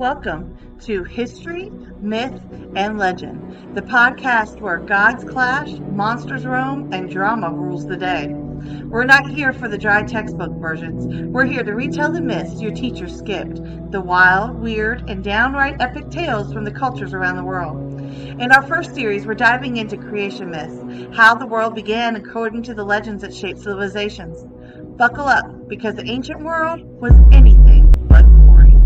Welcome to History, Myth, and Legend, the podcast where gods clash, monsters roam, and drama rules the day. We're not here for the dry textbook versions. We're here to retell the myths your teacher skipped, the wild, weird, and downright epic tales from the cultures around the world. In our first series, we're diving into creation myths, how the world began according to the legends that shaped civilizations. Buckle up, because the ancient world was anything but boring.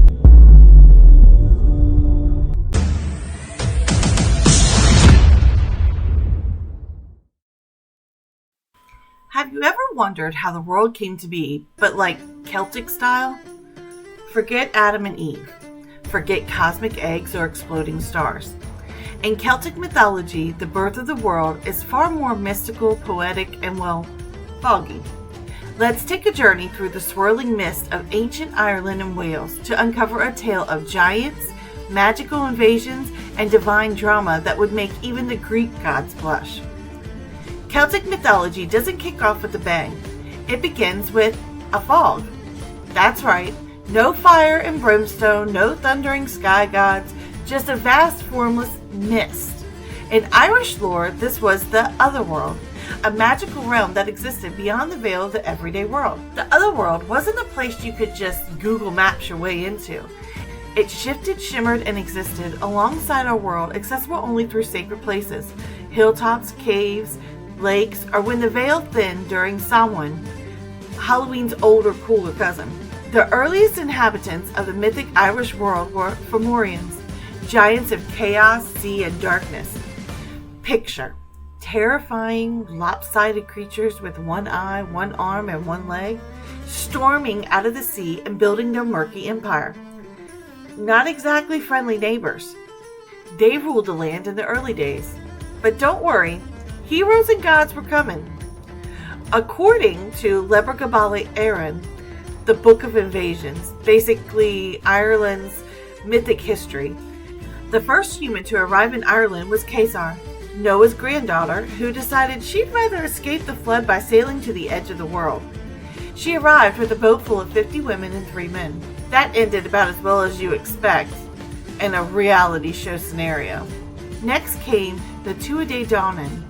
Have you ever wondered how the world came to be, but like Celtic style? Forget Adam and Eve. Forget cosmic eggs or exploding stars. In Celtic mythology, the birth of the world is far more mystical, poetic, and, foggy. Let's take a journey through the swirling mist of ancient Ireland and Wales to uncover a tale of giants, magical invasions, and divine drama that would make even the Greek gods blush. Celtic mythology doesn't kick off with a bang. It begins with a fog. That's right, no fire and brimstone, no thundering sky gods, just a vast formless mist. In Irish lore, this was the Otherworld, a magical realm that existed beyond the veil of the everyday world. The Otherworld wasn't a place you could just Google Maps your way into. It shifted, shimmered, and existed alongside our world, accessible only through sacred places, hilltops, caves, lakes, or when the veil thinned during Samhain, Halloween's older, cooler cousin. The earliest inhabitants of the mythic Irish world were Fomorians, giants of chaos, sea, and darkness. Picture terrifying, lopsided creatures with one eye, one arm, and one leg, storming out of the sea and building their murky empire. Not exactly friendly neighbors. They ruled the land in the early days. But don't worry, heroes and gods were coming. According to Leber Gabale Aaron, the Book of Invasions, basically Ireland's mythic history, the first human to arrive in Ireland was César, Noah's granddaughter, who decided she'd rather escape the flood by sailing to the edge of the world. She arrived with a boat full of 50 women and 3 men. That ended about as well as you expect in a reality show scenario. Next came the Tuatha Dé Danann,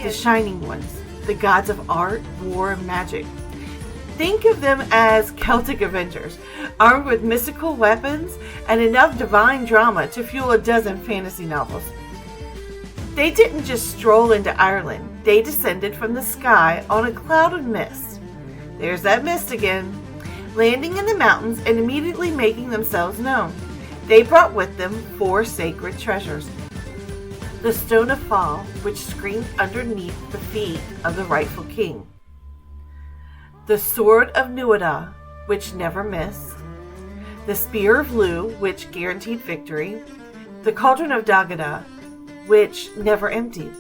the Shining Ones, the gods of art, war, and magic. Think of them as Celtic Avengers, armed with mystical weapons and enough divine drama to fuel a dozen fantasy novels. They didn't just stroll into Ireland, they descended from the sky on a cloud of mist. There's that mist again, landing in the mountains and immediately making themselves known. They brought with them 4 sacred treasures. The Stone of Fall, which screamed underneath the feet of the rightful king. The Sword of Nuada, which never missed. The Spear of Lu, which guaranteed victory. The Cauldron of Dagada, which never emptied.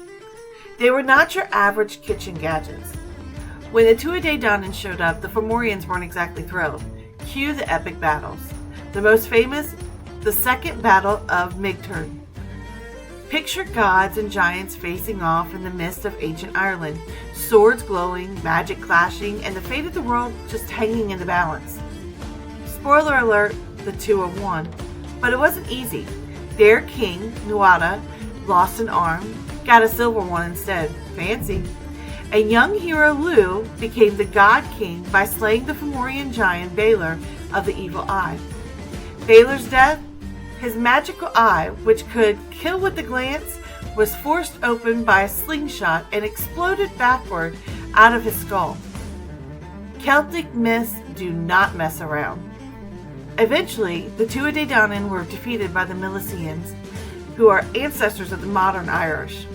They were not your average kitchen gadgets. When the Tuatha Dé Danann showed up, the Fomorians weren't exactly thrilled. Cue the epic battles. The most famous, the Second Battle of Migturn. Picture gods and giants facing off in the mist of ancient Ireland, swords glowing, magic clashing, and the fate of the world just hanging in the balance. Spoiler alert, the two have won. But it wasn't easy. Their king, Nuada, lost an arm, got a silver one instead. Fancy. And young hero Lu became the god king by slaying the Fomorian giant Balor of the evil eye. Balor's death? His magical eye, which could kill with a glance, was forced open by a slingshot and exploded backward out of his skull. Celtic myths do not mess around. Eventually, the Tuatha Dé Danann were defeated by the Milesians, who are ancestors of the modern Irish.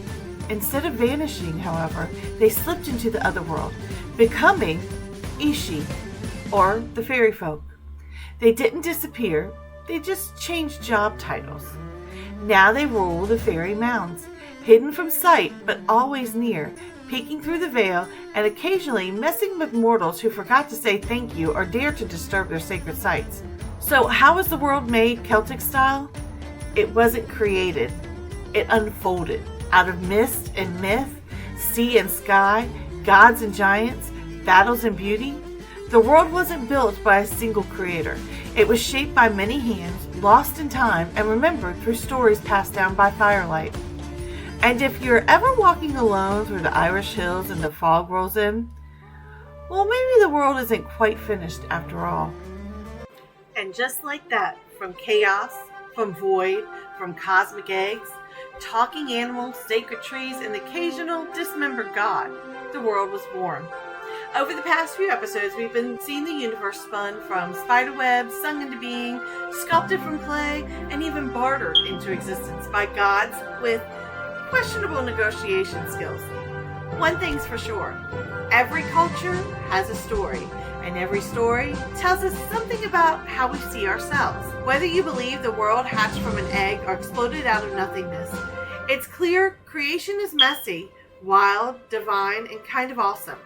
Instead of vanishing, however, they slipped into the Otherworld, becoming Ishi, or the fairy folk. They didn't disappear, they just changed job titles. Now they rule the fairy mounds, hidden from sight but always near, peeking through the veil and occasionally messing with mortals who forgot to say thank you or dare to disturb their sacred sites. So how was the world made Celtic style? It wasn't created. It unfolded out of mist and myth, sea and sky, gods and giants, battles and beauty. The world wasn't built by a single creator. It was shaped by many hands, lost in time, and remembered through stories passed down by firelight. And if you're ever walking alone through the Irish hills and the fog rolls in, well, maybe the world isn't quite finished after all. And just like that, from chaos, from void, from cosmic eggs, talking animals, sacred trees, and the occasional dismembered god, the world was born. Over the past few episodes, we've been seeing the universe spun from spiderwebs, sung into being, sculpted from clay, and even bartered into existence by gods with questionable negotiation skills. One thing's for sure, every culture has a story, and every story tells us something about how we see ourselves. Whether you believe the world hatched from an egg or exploded out of nothingness, it's clear creation is messy, wild, divine, and kind of awesome.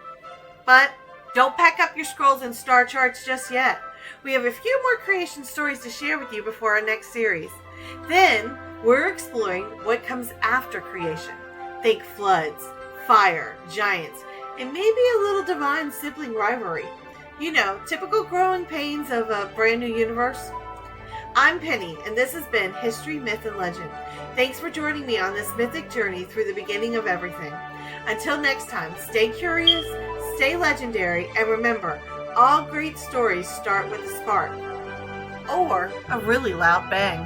But don't pack up your scrolls and star charts just yet. We have a few more creation stories to share with you before our next series. Then, we're exploring what comes after creation. Think floods, fire, giants, and maybe a little divine sibling rivalry. You know, typical growing pains of a brand new universe. I'm Penny, and this has been History, Myth, and Legend. Thanks for joining me on this mythic journey through the beginning of everything. Until next time, stay curious, stay legendary, and remember, all great stories start with a spark. Or a really loud bang.